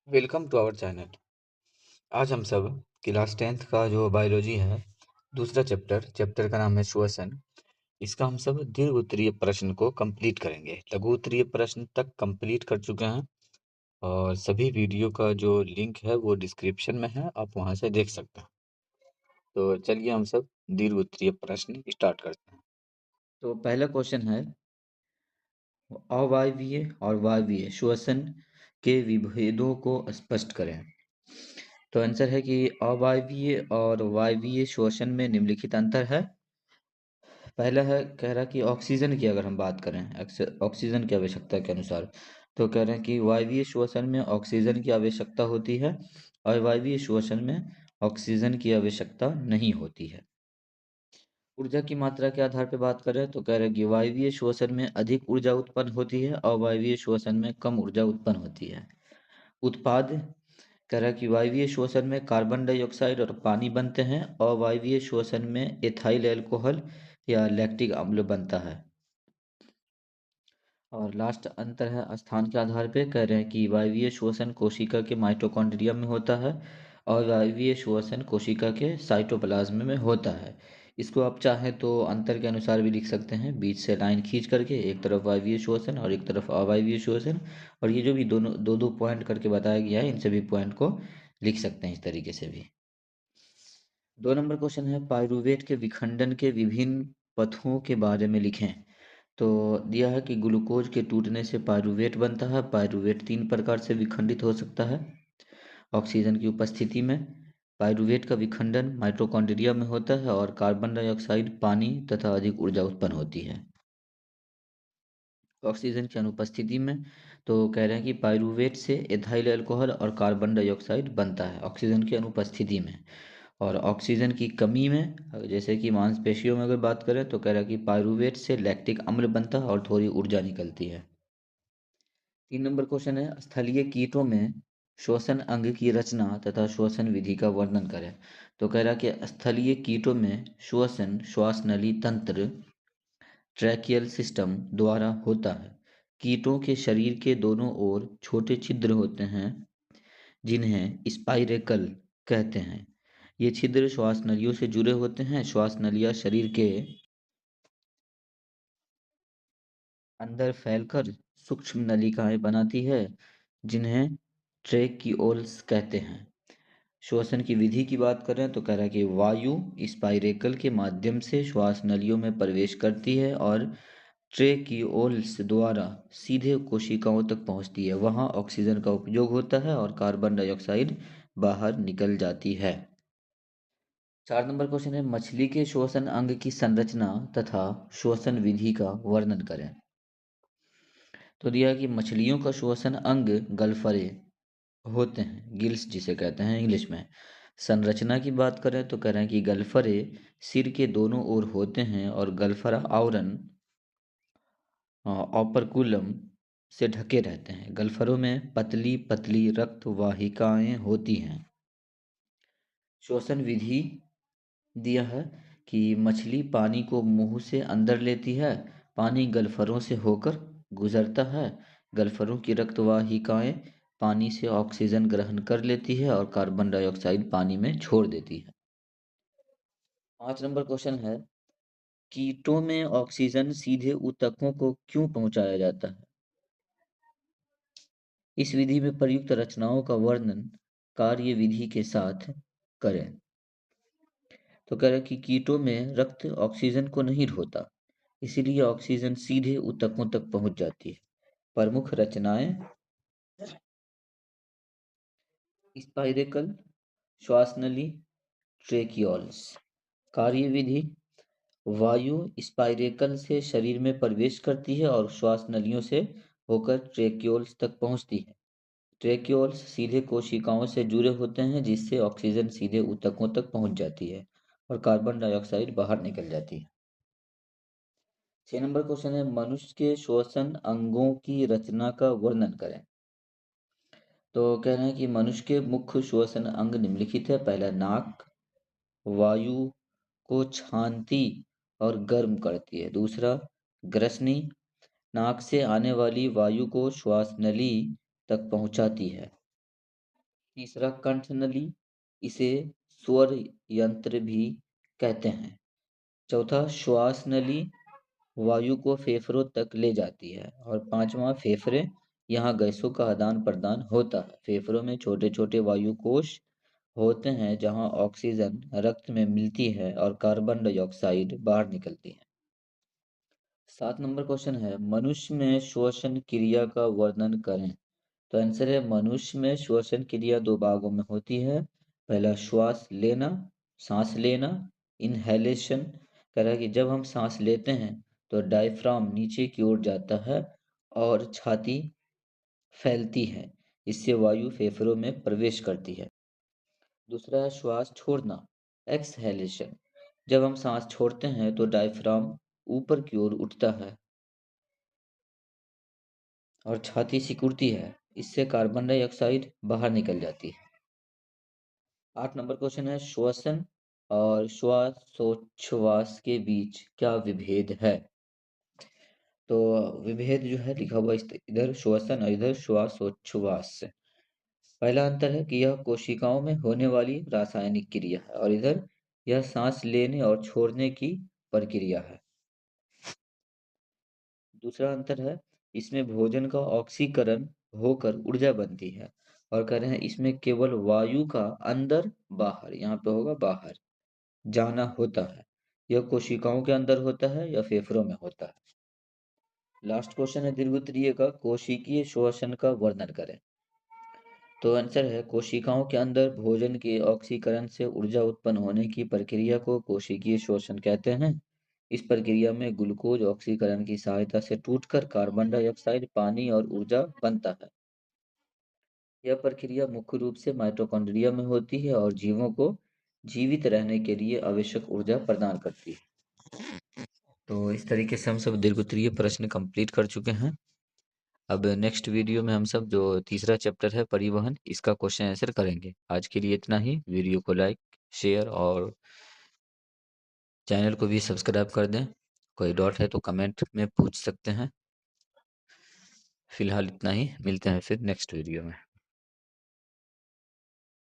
Welcome to our channel. आज हम सब क्लास 10th का जो बायोलॉजी है, दूसरा चैप्टर का नाम है श्वसन। इसका हम सब दीर्घ उत्तरीय प्रश्न को कंप्लीट करेंगे। लघु उत्तरीय प्रश्न तक कंप्लीट कर चुके हैं और सभी वीडियो का जो लिंक है वो डिस्क्रिप्शन में है, आप वहां से देख सकते हैं। तो चलिए हम सब दीर्घ उत्तरीय प्रश्न स्टार्ट करते हैं। तो पहला क्वेश्चन है, अवायवीय और वायवीय श्वसन के विभेदों को स्पष्ट करें। तो आंसर है कि अवायवीय और वायवीय श्वसन में निम्नलिखित अंतर है। पहला है, कह रहा है कि ऑक्सीजन की अगर हम बात करें ऑक्सीजन की आवश्यकता के अनुसार, तो कह रहे हैं कि वायवीय श्वसन में ऑक्सीजन की आवश्यकता होती है और वायवीय श्वसन में ऑक्सीजन की आवश्यकता नहीं होती है। ऊर्जा की मात्रा के आधार पर बात करें तो कह रहे हैं कि वायवीय श्वसन में अधिक ऊर्जा उत्पन्न होती है और वायवीय श्वसन में कम ऊर्जा उत्पन्न होती है। उत्पाद, कह रहा है कि वायवीय श्वसन में कार्बन डाइऑक्साइड और पानी बनते हैं और वायवीय श्वसन में एथाइल अल्कोहल या लैक्टिक अम्ल बनता है। और लास्ट अंतर है स्थान के आधार पे, कह रहे हैं कि वायवीय श्वसन कोशिका के माइटोकॉन्ड्रिया में होता है और वायवीय श्वसन कोशिका के साइटोप्लाज्म में होता है। इसको आप चाहें तो अंतर के अनुसार भी लिख सकते हैं, बीच से लाइन खींच करके, एक तरफ वायवीय श्वसन और एक तरफ अवायवीय श्वसन। और ये जो भी दोनों दो दो पॉइंट करके बताया गया है, इन सभी पॉइंट को लिख सकते हैं इस तरीके से भी। 2 नंबर क्वेश्चन है, पाइरूवेट के विखंडन के विभिन्न पथों के बारे में लिखें। तो दिया है कि ग्लूकोज के टूटने से पाइरूवेट बनता है। पाइरूवेट 3 प्रकार से विखंडित हो सकता है। ऑक्सीजन की उपस्थिति में पाइरूवेट का विखंडन माइटोकॉन्ड्रिया में होता है और कार्बन डाइऑक्साइड, पानी तथा अधिक ऊर्जा उत्पन्न होती है। ऑक्सीजन की अनुपस्थिति में तो कह रहे हैं कि पाइरूवेट से एथाइल अल्कोहल और कार्बन डाइऑक्साइड बनता है ऑक्सीजन की अनुपस्थिति में। और ऑक्सीजन की कमी में, जैसे कि मांसपेशियों में अगर बात करें तो कह रहा है कि पाइरूवेट से लैक्टिक अम्ल बनता है और थोड़ी ऊर्जा निकलती है। 3 नंबर क्वेश्चन है, स्थलीय कीटों में श्वसन अंग की रचना तथा श्वसन विधि का वर्णन करें। तो कह रहा है कि स्थलीय कीटों में श्वसन श्वास नली तंत्र ट्रैकियल सिस्टम द्वारा होता है। कीटों के शरीर के दोनों ओर छोटे छिद्र होते हैं जिन्हें स्पाइरेकल कहते हैं। ये छिद्र श्वास नलियों से जुड़े होते हैं। श्वास नलियां शरीर के अंदर फैलकर सूक्ष्म नलिकाएं बनाती है जिन्हें ट्रेकियोल्स कहते हैं। श्वसन की विधि की बात करें तो कह रहा है कि वायु स्पाइरेकल के माध्यम से श्वास नलियों में प्रवेश करती है और ट्रेकियोल्स द्वारा सीधे कोशिकाओं तक पहुंचती है। वहां ऑक्सीजन का उपयोग होता है और कार्बन डाइऑक्साइड बाहर निकल जाती है। 4 नंबर क्वेश्चन है, मछली के श्वसन अंग की संरचना तथा श्वसन विधि का वर्णन करें। तो दिया है कि मछलियों का श्वसन अंग गलफरे होते हैं, गिल्स जिसे कहते हैं इंग्लिश में। संरचना की बात करें तो कह रहे हैं कि गलफरे सिर के दोनों ओर होते हैं और गलफरा आवरण ऑपरकुलम से ढके रहते हैं। गलफरों में पतली पतली रक्त वाहिकाएं होती हैं। श्वसन विधि दिया है कि मछली पानी को मुंह से अंदर लेती है, पानी गलफरों से होकर गुजरता है। गलफरों की रक्त वाहिकाएं पानी से ऑक्सीजन ग्रहण कर लेती है और कार्बन डाइऑक्साइड पानी में छोड़ देती है। 5 नंबर क्वेश्चन है, कीटों में ऑक्सीजन सीधे ऊतकों को क्यों पहुंचाया जाता है। इस विधि में प्रयुक्त रचनाओं का वर्णन कार्य विधि के साथ करें। तो कह रहे हैं कि कीटों में रक्त ऑक्सीजन को नहीं ढोता, इसीलिए ऑक्सीजन सीधे ऊतकों तक पहुंच जाती है। प्रमुख रचनाएं स्पाइरेकल, श्वास नली, ट्रेकियोल्स। कार्यविधि, वायु स्पाइरेकल से शरीर में प्रवेश करती है और श्वास नलियों से होकर ट्रेकियोल्स तक पहुंचती है। ट्रेकियोल्स सीधे कोशिकाओं से जुड़े होते हैं जिससे ऑक्सीजन सीधे ऊतकों तक पहुंच जाती है और कार्बन डाइऑक्साइड बाहर निकल जाती है। 6 नंबर क्वेश्चन है, मनुष्य के श्वसन अंगों की रचना का वर्णन करें। तो कह रहे हैं कि मनुष्य के मुख्य श्वसन अंग निम्नलिखित है। पहला, नाक वायु को छानती और गर्म करती है। दूसरा, ग्रसनी, नाक से आने वाली वायु को श्वास नली तक पहुंचाती है। तीसरा कंठ नली, इसे स्वर यंत्र भी कहते हैं। चौथा श्वास नली, वायु को फेफड़ों तक ले जाती है। और पांचवा फेफड़े, यहाँ गैसों का आदान प्रदान होता है। फेफड़ों में छोटे छोटे वायु कोश होते हैं जहाँ ऑक्सीजन रक्त में मिलती है और कार्बन डाइऑक्साइड बाहर निकलती है। 7 नंबर क्वेश्चन है, मनुष्य में श्वसन क्रिया का वर्णन करें। तो आंसर है, मनुष्य में श्वसन क्रिया दो भागों में होती है। पहला श्वास लेना, सांस लेना, इनहेलेशन। कह रहा है कि जब हम सांस लेते हैं तो डायफ्राम नीचे की ओर जाता है और छाती फैलती है, इससे वायु फेफड़ों में प्रवेश करती है। दूसरा है श्वास छोड़ना, एक्सहेलेशन। जब हम सांस छोड़ते हैं तो डायफ्राम ऊपर की ओर उठता है और छाती सिकुड़ती है, इससे कार्बन डाइऑक्साइड बाहर निकल जाती है। 8 नंबर क्वेश्चन है, श्वसन और श्वासोच्छ्वास के बीच क्या विभेद है। तो विभेद जो है लिखा हुआ इधर श्वसन और इधर श्वासोच्छ्वास। पहला अंतर है कि यह कोशिकाओं में होने वाली रासायनिक क्रिया है और इधर यह सांस लेने और छोड़ने की प्रक्रिया है। दूसरा अंतर है, इसमें भोजन का ऑक्सीकरण होकर ऊर्जा बनती है और कह रहे हैं इसमें केवल वायु का अंदर बाहर, यहाँ पे होगा बाहर, जाना होता है। यह कोशिकाओं के अंदर होता है या फेफड़ों में होता है। लास्ट क्वेश्चन है दीर्घोत्तरीय का, कोशिकीय श्वसन का वर्णन करें। तो आंसर है, कोशिकाओं के अंदर भोजन के ऑक्सीकरण से ऊर्जा उत्पन्न होने की प्रक्रिया को कोशिकीय श्वसन कहते हैं। इस प्रक्रिया में ग्लूकोज ऑक्सीकरण की सहायता से टूटकर कार्बन डाइऑक्साइड, पानी और ऊर्जा बनता है। यह प्रक्रिया मुख्य रूप से माइटोकॉन्ड्रिया में होती है और जीवों को जीवित रहने के लिए आवश्यक ऊर्जा प्रदान करती है। तो इस तरीके से हम सब दीर्घोत्तरीय प्रश्न कंप्लीट कर चुके हैं। अब नेक्स्ट वीडियो में हम सब जो तीसरा चैप्टर है परिवहन, इसका क्वेश्चन आंसर करेंगे। आज के लिए इतना ही। वीडियो को लाइक, शेयर और चैनल को भी सब्सक्राइब कर दें। कोई डाउट है तो कमेंट में पूछ सकते हैं। फिलहाल इतना ही, मिलते हैं फिर नेक्स्ट वीडियो में।